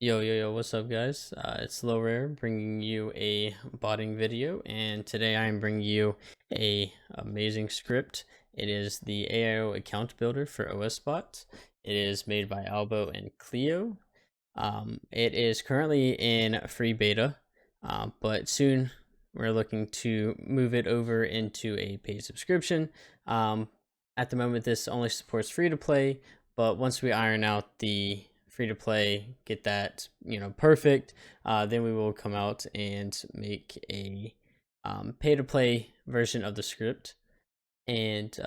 Yo, what's up, guys? It's Low Rare bringing you a botting video, and today I am bringing you a amazing script. It is the AIO account builder for OSBot. It is made by Albo and Clio. It is currently in free beta, but soon we're looking to move it over into a paid subscription. At the moment, this only supports free to play, but once we iron out the free to play, get that perfect, then we will come out and make a pay to play version of the script. And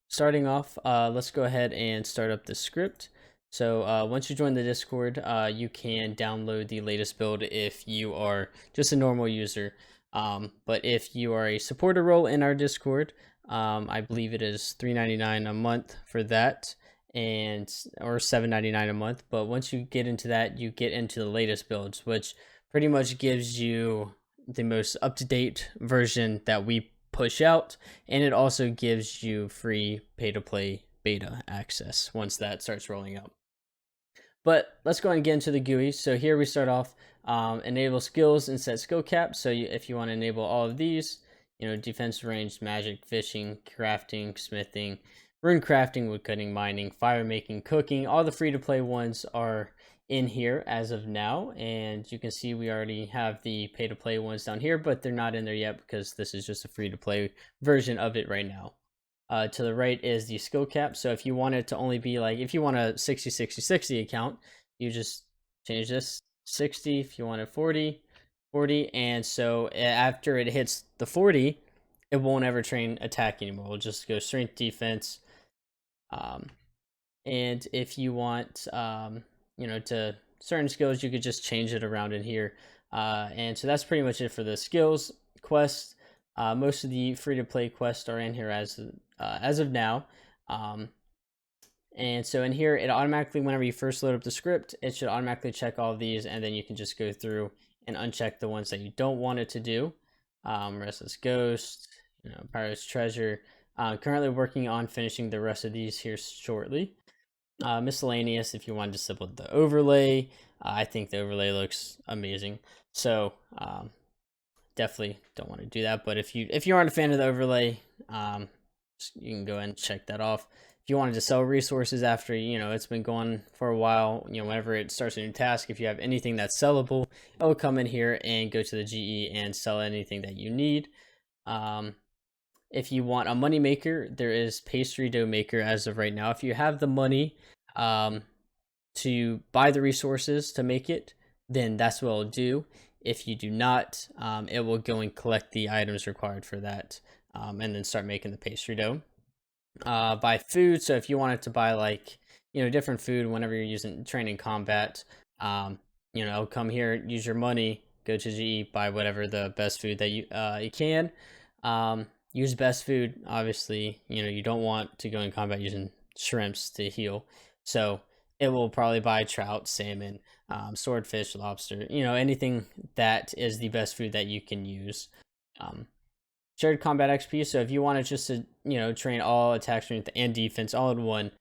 starting off, let's go ahead and start up the script. So once you join the Discord, you can download the latest build if you are just a normal user. But if you are a supporter role in our Discord, I believe it is $3.99 a month for that, and or $7.99 a month. But once you get into that, you get into the latest builds, which pretty much gives you the most up-to-date version that we push out, and it also gives you free pay-to-play beta access once that starts rolling out. But let's go and get into the GUI. So here we start off, enable skills and set skill cap. So if you want to enable all of these, defense range, magic, fishing, crafting, smithing, rune crafting, wood cutting, mining, fire making, cooking, all the free to play ones are in here as of now. And you can see we already have the pay to play ones down here, but they're not in there yet because this is just a free to play version of it right now. To the right is the skill cap. So if you want it to only be like, if you want a 60-60-60 account, you just change this 60. If you want a 40, and so after it hits the 40, it won't ever train attack anymore. It'll just go strength, defense. And if you want, to certain skills, you could just change it around in here. And so that's pretty much it for the skills quests. Most of the free-to-play quests are in here as of now. And so in here, it automatically, whenever you first load up the script, it should automatically check all of these, and then you can just go through and uncheck the ones that you don't want it to do. Restless Ghost, Pirate's Treasure. Currently working on finishing the rest of these here shortly. Miscellaneous, if you want to disable the overlay. I think the overlay looks amazing. So definitely don't want to do that. But if you aren't a fan of the overlay, you can go ahead and check that off. If you wanted to sell resources after it's been going for a while, whenever it starts a new task, if you have anything that's sellable, it will come in here and go to the GE and sell anything that you need. If you want a money maker, there is pastry dough maker as of right now. If you have the money to buy the resources to make it, then that's what it'll do. If you do not, it will go and collect the items required for that, and then start making the pastry dough. Buy food. So if you wanted to buy different food whenever you're using training combat, come here, use your money, go to GE, buy whatever the best food that you can. Use best food. Obviously, you don't want to go in combat using shrimps to heal. So it will probably buy trout, salmon, swordfish, lobster, anything that is the best food that you can use. Shared combat XP. So if you wanted just to, train all attack, strength, and defense all in one,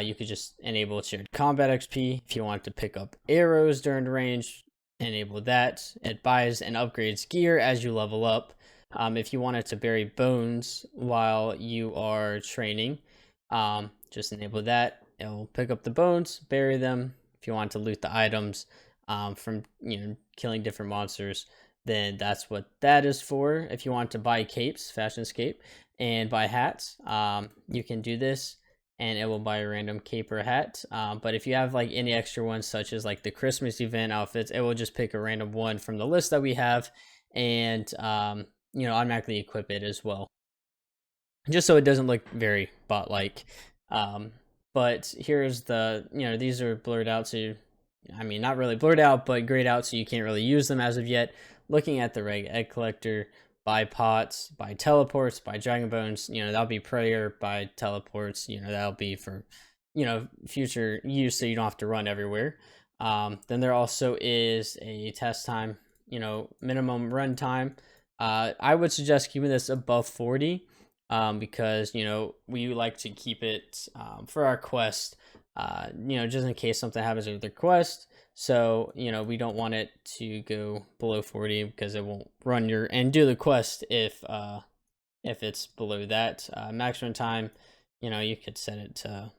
you could just enable shared combat XP. If you want to pick up arrows during range, enable that. It buys and upgrades gear as you level up. If you wanted to bury bones while you are training, just enable that. It'll pick up the bones, bury them. If you want to loot the items from killing different monsters, then that's what that is for. If you want to buy capes, Fashion Escape, and buy hats, you can do this, and it will buy a random cape or hat. But if you have any extra ones, such as the Christmas event outfits, it will just pick a random one from the list that we have, and automatically equip it as well, just so it doesn't look very bot-like. But here's the, these are blurred out, so not really blurred out, but grayed out, so you can't really use them as of yet. Looking at the reg egg collector, buy pots, buy teleports, buy dragon bones, that'll be prayer, buy teleports, that'll be for future use, so you don't have to run everywhere. Then there also is a test time, minimum run time. I would suggest keeping this above 40, because we like to keep it for our quest, just in case something happens with the quest. So, we don't want it to go below 40 because it won't run and do the quest if it's below that. Maximum time, you could set it to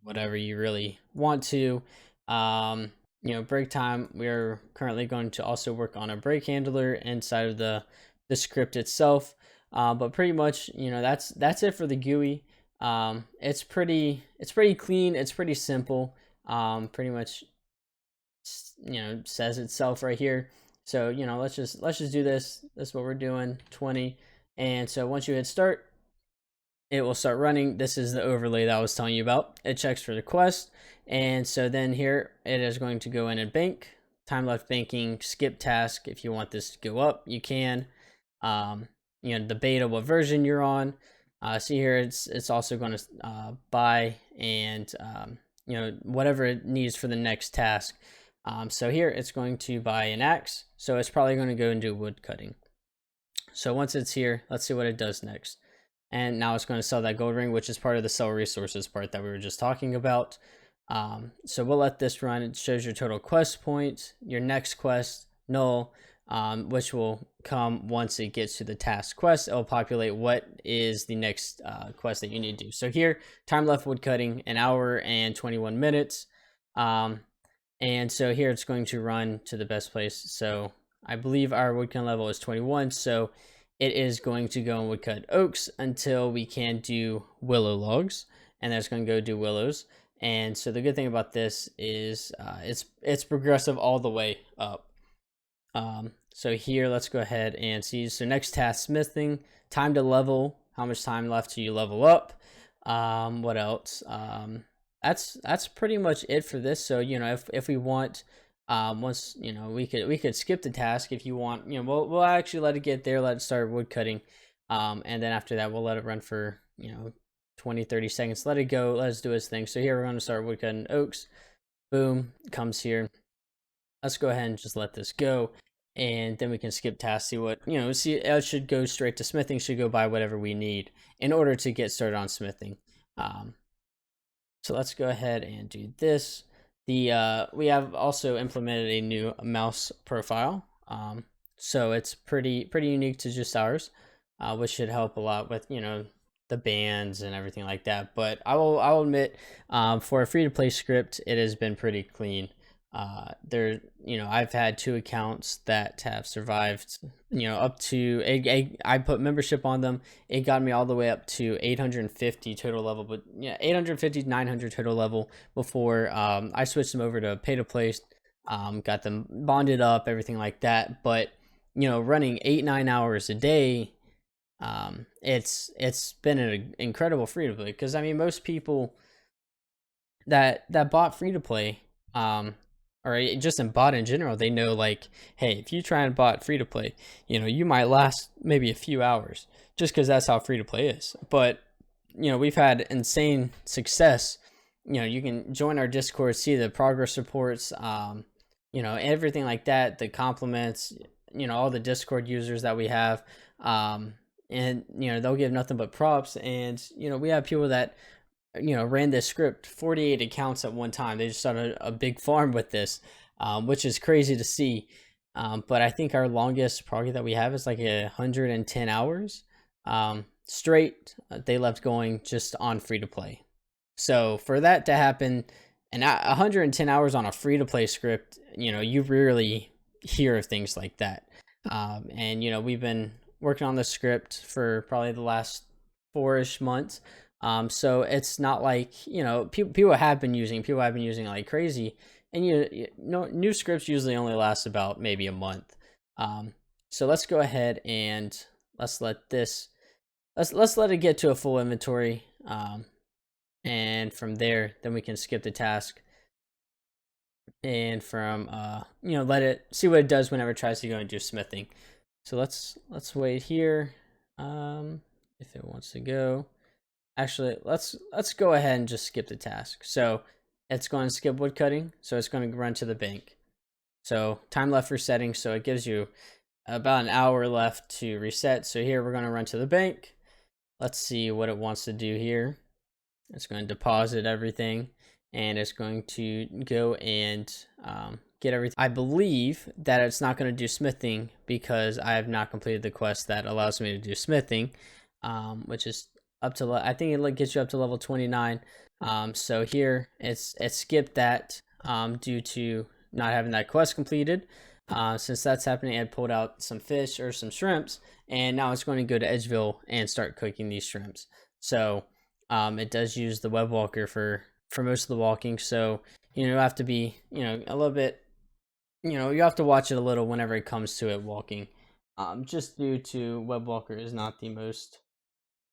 whatever you really want to. Break time, we're currently going to also work on a break handler inside of the script itself. But pretty much, that's it for the GUI. It's pretty clean. It's pretty simple. Pretty much, says itself right here. So, let's just do this. That's what we're doing, 20. And so once you hit start, it will start running. This is the overlay that I was telling you about. It checks for the quest. And so then here it is going to go in and bank. Time left banking, skip task. If you want this to go up, you can. The beta, what version you're on. See here, it's also going to buy and whatever it needs for the next task. So here it's going to buy an axe. So it's probably going to go and do wood cutting. So once it's here, let's see what it does next. And now it's going to sell that gold ring, which is part of the sell resources part that we were just talking about. So we'll let this run. It shows your total quest points, your next quest, null, which will come once it gets to the task quest. It'll populate what is the next quest that you need to do. So here, time left wood cutting, 1 hour and 21 minutes. And so here it's going to run to the best place. So I believe our woodcut level is 21. So it is going to go and woodcut oaks until we can do willow logs. And that's going to go do willows. And so the good thing about this is it's progressive all the way up. So here, let's go ahead and see. So next task, smithing, time to level. How much time left till you level up? What else? That's pretty much it for this. So if we want, once we could skip the task if you want. We'll actually let it get there, let it start wood cutting, and then after that we'll let it run for 20-30 seconds. Let it go. Let us do its thing. So here we're going to start wood cutting oaks. Boom, comes here. Let's go ahead and just let this go, and then we can skip tasks. See what see. It should go straight to smithing. Should go buy whatever we need in order to get started on smithing. So let's go ahead and do this. We have also implemented a new mouse profile. So it's pretty unique to just ours, which should help a lot with the bands and everything like that. But I'll admit, for a free-to-play script, it has been pretty clean. I've had 2 accounts that have survived, up to I put membership on them. It got me all the way up to 850 total level, but 850 900 total level before I switched them over to pay to play. Got them bonded up, everything like that. But running 8-9 hours a day, it's been an incredible free to play, because I mean most people that bought free to play, or just in bot in general, they know, like, hey, if you try and bot free to play, you might last maybe a few hours, just because that's how free to play is. But we've had insane success. You can join our Discord, see the progress reports, everything like that, the compliments, all the Discord users that we have, and they'll give nothing but props. And we have people that ran this script 48 accounts at one time. They just started a big farm with this, which is crazy to see. But I think our longest progress that we have is like 110 hours straight. They left going just on free to play. So for that to happen, and 110 hours on a free to play script, you rarely hear of things like that. And we've been working on the script for probably the last 4-ish months. So it's not like, people have been using like crazy, and new scripts usually only last about maybe a month. So let's go ahead and let's let it get to a full inventory. And from there, then we can skip the task. And from, let it see what it does whenever it tries to go and do smithing. So let's wait here. If it wants to go. Actually, let's go ahead and just skip the task. So it's going to skip wood cutting. So it's going to run to the bank. So time left for setting. So it gives you about 1 hour left to reset. So here we're going to run to the bank. Let's see what it wants to do here. It's going to deposit everything. and it's going to go and get everything. I believe that it's not going to do smithing because I have not completed the quest that allows me to do smithing, which is up to, I think it gets you up to level 29. So here it skipped that due to not having that quest completed. Since that's happening, I pulled out some fish or some shrimps, and now it's going to go to Edgeville and start cooking these shrimps. So it does use the web walker for most of the walking. So you have to be a little bit, you have to watch it a little whenever it comes to it walking, just due to web walker is not the most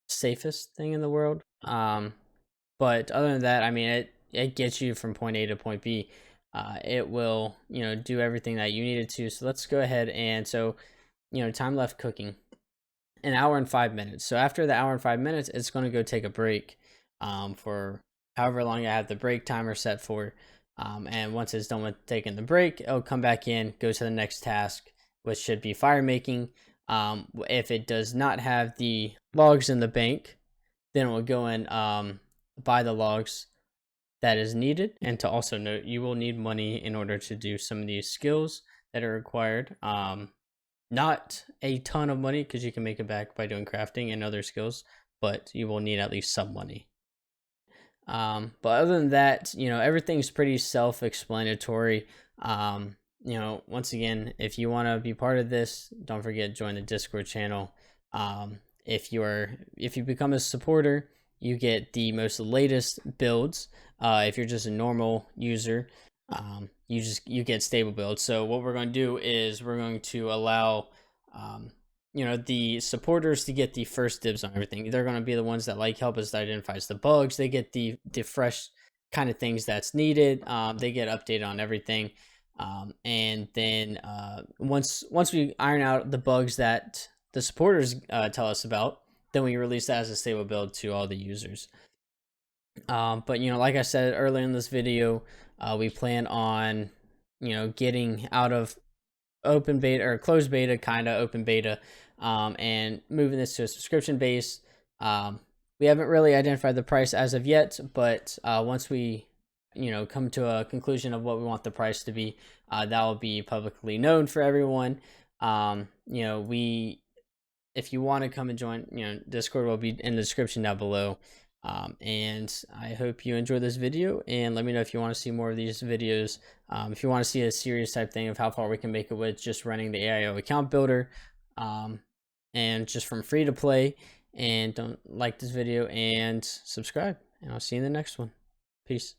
safest thing in the world. But other than that, I mean, it gets you from point A to point B. It will do everything that you needed to. So let's go ahead and time left cooking, an hour and 5 minutes. So after the hour and 5 minutes, it's going to go take a break for however long I have the break timer set for. And once it's done with taking the break, it'll come back in, go to the next task, which should be fire making. If it does not have the logs in the bank, then it will go and buy the logs that is needed. And to also note, you will need money in order to do some of these skills that are required. Not a ton of money because you can make it back by doing crafting and other skills, but you will need at least some money. But other than that, everything's pretty self-explanatory. Once again, if you want to be part of this, don't forget join the Discord channel. If you become a supporter, you get the most latest builds. If you're just a normal user, you get stable builds. So what we're going to do is we're going to allow the supporters to get the first dibs on everything. They're going to be the ones that help us identify the bugs. They get the fresh kind of things that's needed. They get updated on everything. And then once we iron out the bugs that the supporters tell us about, then we release that as a stable build to all the users. But like I said earlier in this video, we plan on getting out of open beta or closed beta, kind of open beta, and moving this to a subscription base. We haven't really identified the price as of yet, but once we come to a conclusion of what we want the price to be, that will be publicly known for everyone. If you want to come and join, Discord will be in the description down below. And I hope you enjoyed this video, and let me know if you want to see more of these videos. If you want to see a serious type thing of how far we can make it with just running the AIO account builder, and just from free to play. And don't like this video and subscribe, and I'll see you in the next one. Peace.